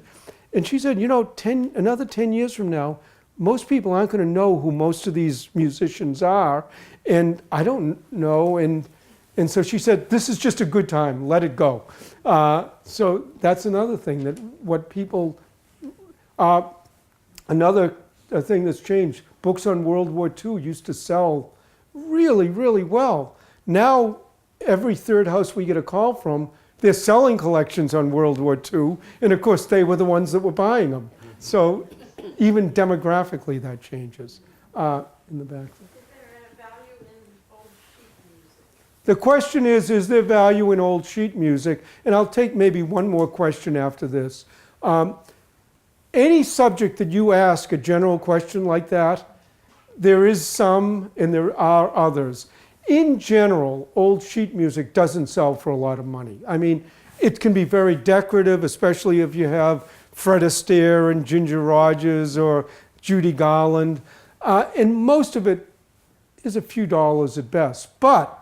And she said, another 10 years from now, most people aren't going to know who most of these musicians are. And I don't know. And so she said, this is just a good time, let it go. So that's another thing that what people, another thing that's changed, books on World War II used to sell really, really well. Now, every third house we get a call from, they're selling collections on World War II, and of course they were the ones that were buying them. So even demographically that changes in the back. The question is there value in old sheet music? And I'll take maybe one more question after this. Any subject that you ask, a general question like that, there is some and there are others. In general, old sheet music doesn't sell for a lot of money. I mean, It can be very decorative, especially if you have Fred Astaire and Ginger Rogers or Judy Garland. And most of it is a few dollars at best. But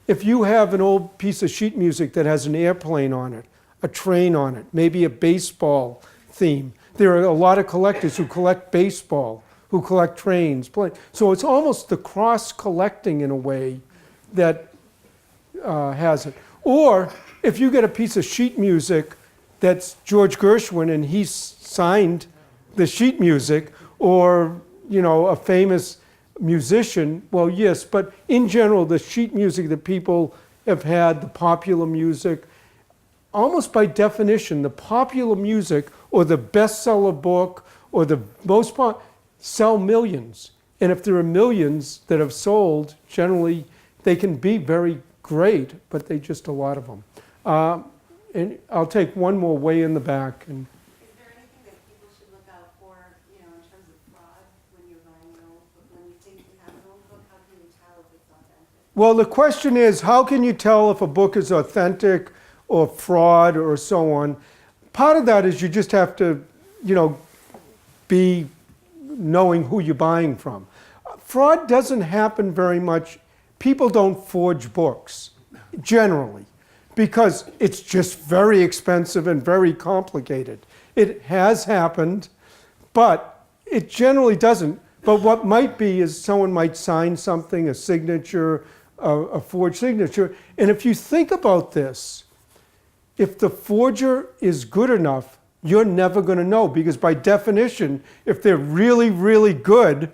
if you have an old piece of sheet music that has an airplane on it, a train on it, maybe a baseball theme, there are a lot of collectors who collect baseball, who collect trains. So it's almost the cross-collecting in a way that has it. Or if you get a piece of sheet music that's George Gershwin and he's signed the sheet music, or a famous musician, well, yes, but in general, the sheet music that people have had, the popular music, almost by definition, the popular music or the bestseller book or the most sell millions. And if there are millions that have sold, generally they can be very great, but they just a lot of them. And I'll take one more way in the back. And Is there anything that people should look out for, in terms of fraud when you're buying an old book? When you think you have an old book, how can you tell if it's authentic? well, the question is, how can you tell if a book is authentic or fraud or so on? Part of that is you just have to, be knowing who you're buying from. Fraud doesn't happen very much. People don't forge books, generally, because it's just very expensive and very complicated. It has happened, but it generally doesn't. But what might be is someone might sign something, a signature, a forged signature. And if you think about this, if the forger is good enough, you're never going to know, because by definition, if they're really, really good,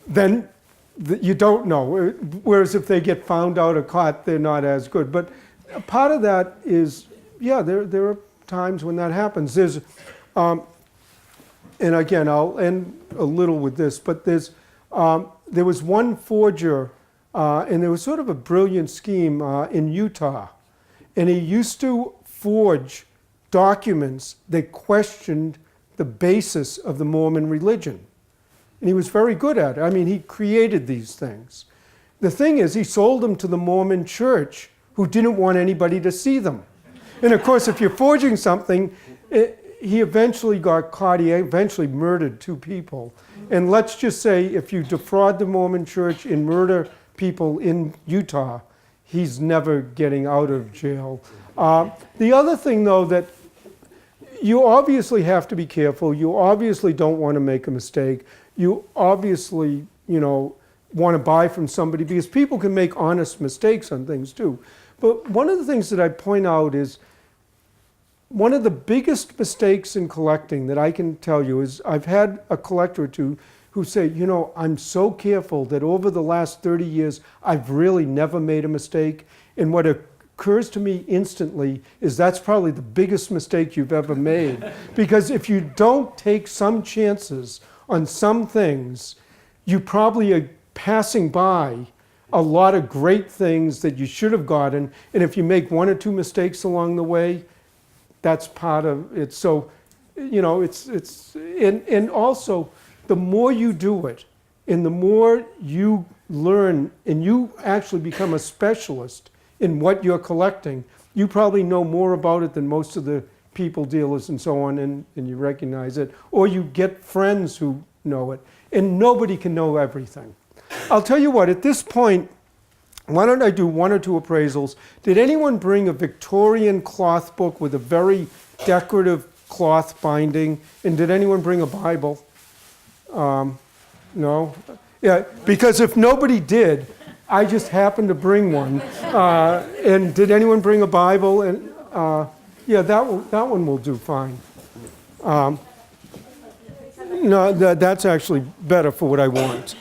then you don't know. Whereas if they get found out or caught, they're not as good. But part of that is, yeah, there are times when that happens. There's, and again, I'll end a little with this, but there was one forger, and there was sort of a brilliant scheme in Utah. And he used to forge documents that questioned the basis of the Mormon religion. And he was very good at it. I mean, he created these things. The thing is, he sold them to the Mormon church, who didn't want anybody to see them. And of course, if you're forging something, he eventually got caught. He eventually murdered 2 people. And let's just say, if you defraud the Mormon church and murder people in Utah, he's never getting out of jail. The other thing, though, that you obviously have to be careful. You obviously don't want to make a mistake. You obviously, want to buy from somebody, because people can make honest mistakes on things too. But one of the things that I point out is, one of the biggest mistakes in collecting that I can tell you is, I've had a collector or two who say, I'm so careful that over the last 30 years, I've really never made a mistake. And what occurs to me instantly is that's probably the biggest mistake you've ever made. Because if you don't take some chances on some things, you probably are passing by a lot of great things that you should have gotten. And if you make 1 or 2 mistakes along the way, that's part of it. So, and also, the more you do it, and the more you learn, and you actually become a specialist in what you're collecting, you probably know more about it than most of the people, dealers, and so on, and you recognize it. Or you get friends who know it. And nobody can know everything. I'll tell you what, at this point, why don't I do 1 or 2 appraisals? Did anyone bring a Victorian cloth book with a very decorative cloth binding? And did anyone bring a Bible? No? Yeah, because if nobody did, I just happened to bring one. And did anyone bring a Bible? And yeah, that one will do fine. No, that's actually better for what I want.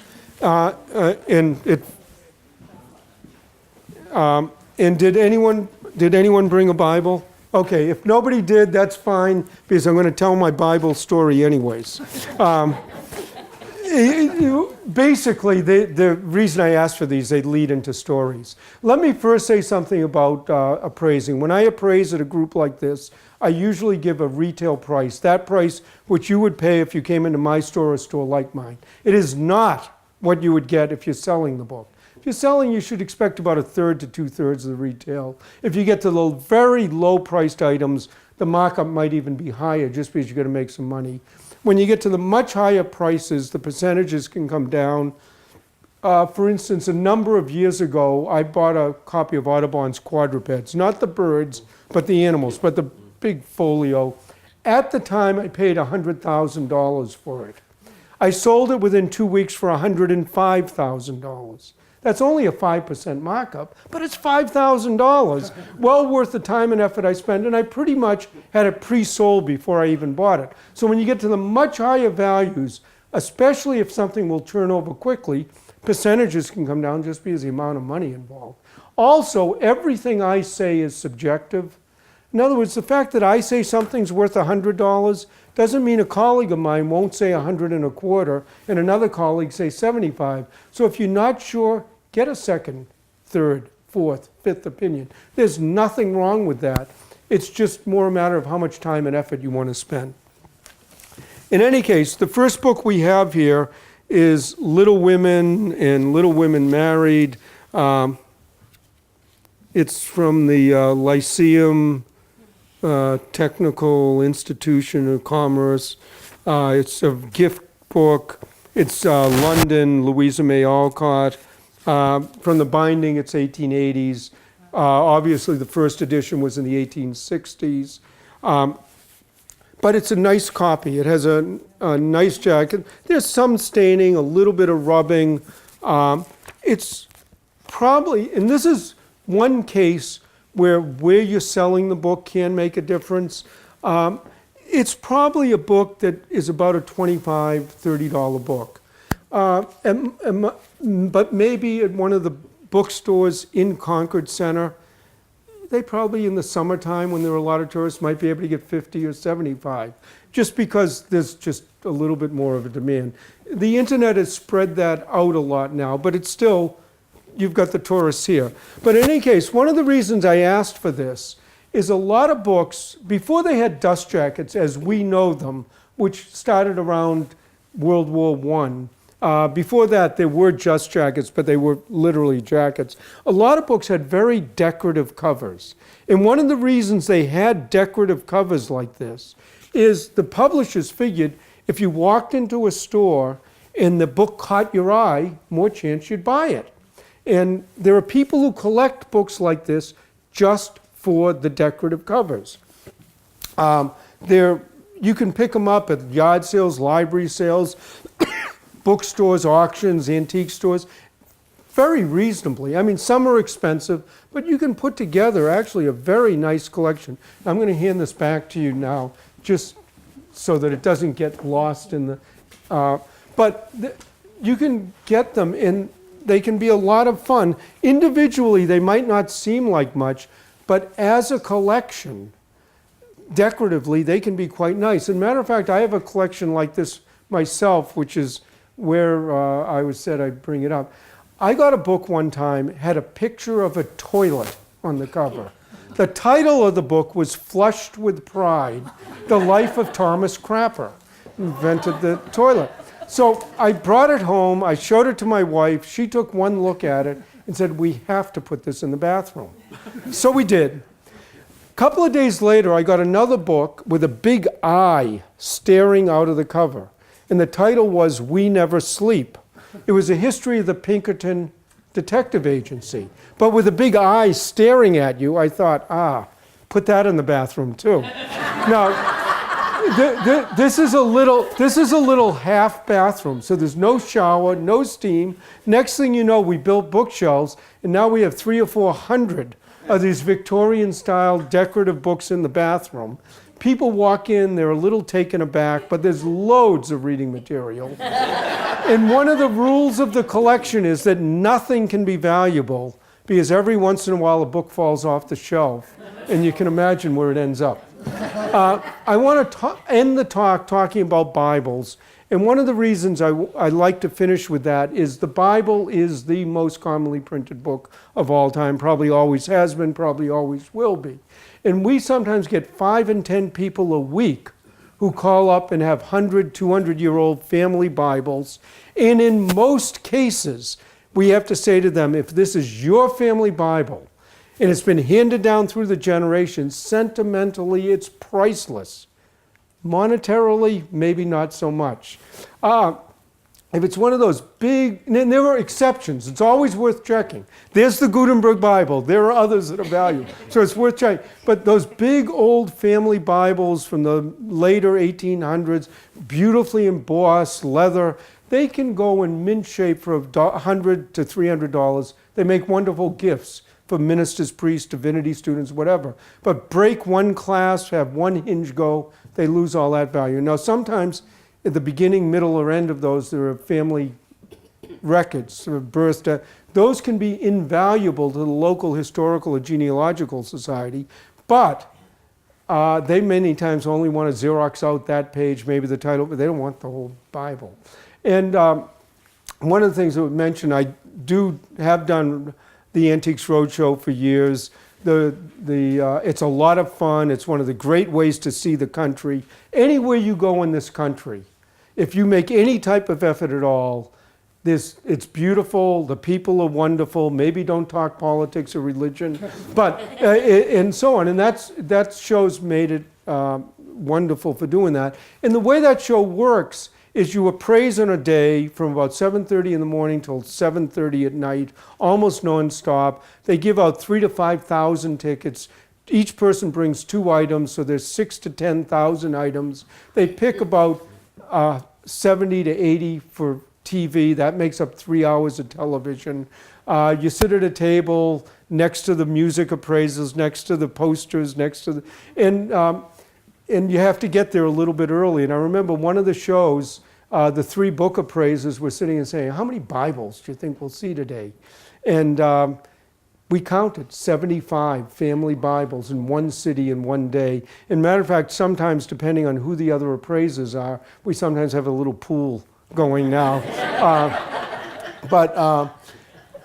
And did anyone bring a Bible? Okay, if nobody did, that's fine, because I'm going to tell my Bible story anyways. Basically, the reason I asked for these, they lead into stories. Let me first say something about appraising. When I appraise at a group like this, I usually give a retail price, that price which you would pay if you came into my store or a store like mine. It is not what you would get if you're selling the book. If you're selling, you should expect about 1/3 to 2/3 of the retail. If you get to the very low-priced items, the markup might even be higher just because you're going to make some money. When you get to the much higher prices, the percentages can come down. For instance, a number of years ago, I bought a copy of Audubon's Quadrupeds, not the birds, but the animals, but the big folio. At the time, I paid $100,000 for it. I sold it within 2 weeks for $105,000. That's only a 5% markup, but it's $5,000. Well worth the time and effort I spent, and I pretty much had it pre-sold before I even bought it. So when you get to the much higher values, especially if something will turn over quickly, percentages can come down just because of the amount of money involved. Also, everything I say is subjective. In other words, the fact that I say something's worth $100 doesn't mean a colleague of mine won't say 125 and another colleague say 75. So if you're not sure, get a second, third, fourth, fifth opinion. There's nothing wrong with that. It's just more a matter of how much time and effort you want to spend. In any case, the first book we have here is Little Women and Little Women Married. It's from the Lyceum Technical Institution of Commerce. It's a gift book. It's London, Louisa May Alcott. From the binding, it's 1880s. Obviously, the first edition was in the 1860s. But it's a nice copy. It has a nice jacket. There's some staining, a little bit of rubbing. It's probably, and this is one case where you're selling the book can make a difference. It's probably a book that is about a $25, $30 book. But maybe at one of the bookstores in Concord Center, they probably in the summertime when there are a lot of tourists might be able to get 50 or 75, just because there's just a little bit more of a demand. The internet has spread that out a lot now, but it's still, you've got the tourists here. But in any case, one of the reasons I asked for this is a lot of books, before they had dust jackets as we know them, which started around World War I, before that, there were dust jackets, but they were literally jackets. A lot of books had very decorative covers. And one of the reasons they had decorative covers like this is the publishers figured if you walked into a store and the book caught your eye, more chance you'd buy it. And there are people who collect books like this just for the decorative covers. You can pick them up at yard sales, library sales, bookstores, auctions, antique stores, very reasonably. I mean, some are expensive, but you can put together actually a very nice collection. I'm going to hand this back to you now, just so that it doesn't get lost in the... you can get them, and they can be a lot of fun. Individually, they might not seem like much, but as a collection, decoratively, they can be quite nice. As a matter of fact, I have a collection like this myself, which is where I was said I'd bring it up. I got a book one time, had a picture of a toilet on the cover. The title of the book was Flushed with Pride, The Life of Thomas Crapper, invented the toilet. So I brought it home, I showed it to my wife, she took one look at it and said, we have to put this in the bathroom. So we did. A couple of days later, I got another book with a big eye staring out of the cover. And the title was We Never Sleep. It was a history of the Pinkerton Detective Agency. But with a big eye staring at you, I thought, put that in the bathroom too. Now, this is a little half bathroom, so there's no shower, no steam. Next thing you know, we built bookshelves, and now we have 300 or 400 of these Victorian-style decorative books in the bathroom. People walk in, they're a little taken aback, but there's loads of reading material. And one of the rules of the collection is that nothing can be valuable because every once in a while a book falls off the shelf, and you can imagine where it ends up. I want to end the talk talking about Bibles, and one of the reasons I like to finish with that is the Bible is the most commonly printed book of all time, probably always has been, probably always will be. And we sometimes get 5 and 10 people a week who call up and have 100, 200-year-old family Bibles. And in most cases, we have to say to them, if this is your family Bible, and it's been handed down through the generations, sentimentally it's priceless. Monetarily, maybe not so much. If it's one of those big, and there are exceptions, it's always worth checking. There's the Gutenberg Bible, there are others that are valued, so it's worth checking. But those big old family Bibles from the later 1800s, beautifully embossed, leather, they can go in mint shape for $100 to $300. They make wonderful gifts for ministers, priests, divinity students, whatever. But break one clasp, have one hinge go, they lose all that value. Now sometimes at the beginning, middle, or end of those, there are family records, sort of birth, death. Those can be invaluable to the local historical or genealogical society, but they many times only want to Xerox out that page, maybe the title, but they don't want the whole Bible. And one of the things that was mentioned, I have done the Antiques Roadshow for years. It's a lot of fun. It's one of the great ways to see the country. Anywhere you go in this country, if you make any type of effort at all, it's beautiful, the people are wonderful, maybe don't talk politics or religion, but, and so on. And that show's made it wonderful for doing that. And the way that show works is you appraise on a day from about 7:30 in the morning till 7:30 at night, almost nonstop. They give out 3,000 to 5,000 tickets. Each person brings 2 items, so there's 6,000 to 10,000 items. They pick about 70 to 80 for TV. That makes up 3 hours of television. You sit at a table next to the music appraisals, next to the posters, next to the... And you have to get there a little bit early. And I remember one of the shows, the 3 book appraisers were sitting and saying, how many Bibles do you think we'll see today? And we counted 75 family Bibles in one city in one day. And matter of fact, sometimes depending on who the other appraisers are, we sometimes have a little pool going now.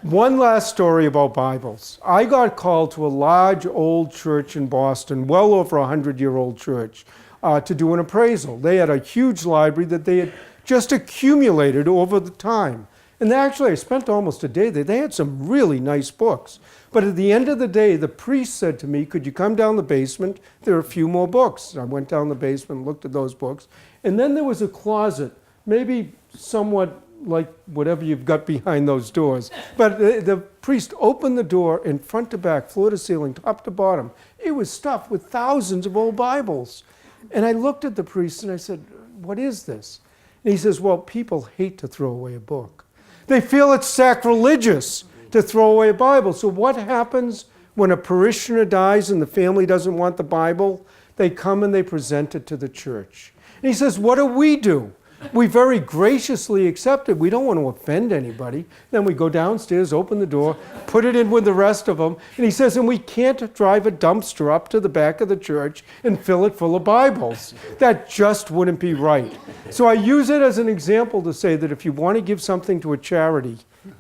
One last story about Bibles. I got called to a large old church in Boston, well over 100-year-old church, to do an appraisal. They had a huge library that they had just accumulated over the time. And actually, I spent almost a day there. They had some really nice books. But at the end of the day, the priest said to me, could you come down the basement? There are a few more books. I went down the basement, looked at those books. And then there was a closet, maybe somewhat like whatever you've got behind those doors. But the priest opened the door and front to back, floor to ceiling, top to bottom. It was stuffed with thousands of old Bibles. And I looked at the priest and I said, what is this? And he says, well, people hate to throw away a book. They feel it's sacrilegious to throw away a Bible. So what happens when a parishioner dies and the family doesn't want the Bible? They come and they present it to the church. And he says, what do? We very graciously accept it. We don't want to offend anybody. Then we go downstairs, open the door, put it in with the rest of them. And he says, and we can't drive a dumpster up to the back of the church and fill it full of Bibles. That just wouldn't be right. So I use it as an example to say that if you want to give something to a charity,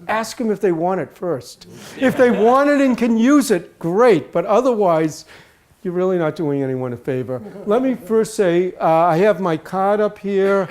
ask them if they want it first. If they want it and can use it, great. But otherwise, you're really not doing anyone a favor. Let me first say, I have my card up here.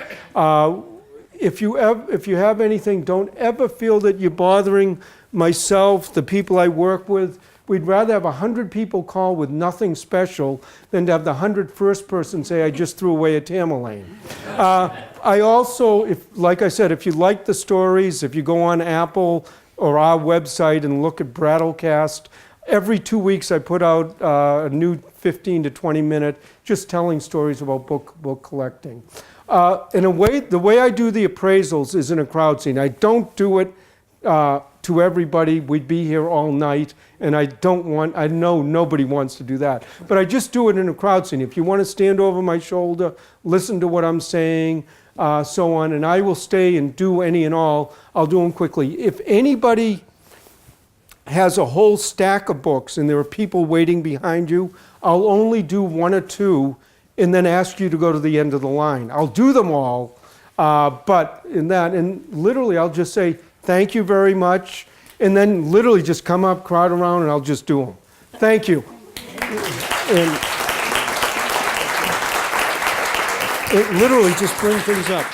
If you have anything, don't ever feel that you're bothering myself, the people I work with. We'd rather have 100 people call with nothing special than to have the 101st person say, I just threw away a Tamerlane. I also, like I said, if you like the stories, if you go on Apple or our website and look at Brattlecast, every 2 weeks I put out a new 15 to 20 minute just telling stories about book collecting. In a way, the way I do the appraisals is in a crowd scene. I don't do it to everybody. We'd be here all night, and I know nobody wants to do that. But I just do it in a crowd scene. If you want to stand over my shoulder, listen to what I'm saying, so on, and I will stay and do any and all, I'll do them quickly. If anybody has a whole stack of books and there are people waiting behind you, I'll only do 1 or 2 and then ask you to go to the end of the line. I'll do them all, but in that, and literally I'll just say, thank you very much, and then literally just come up, crowd around, and I'll just do them. Thank you. And it literally just brings things up.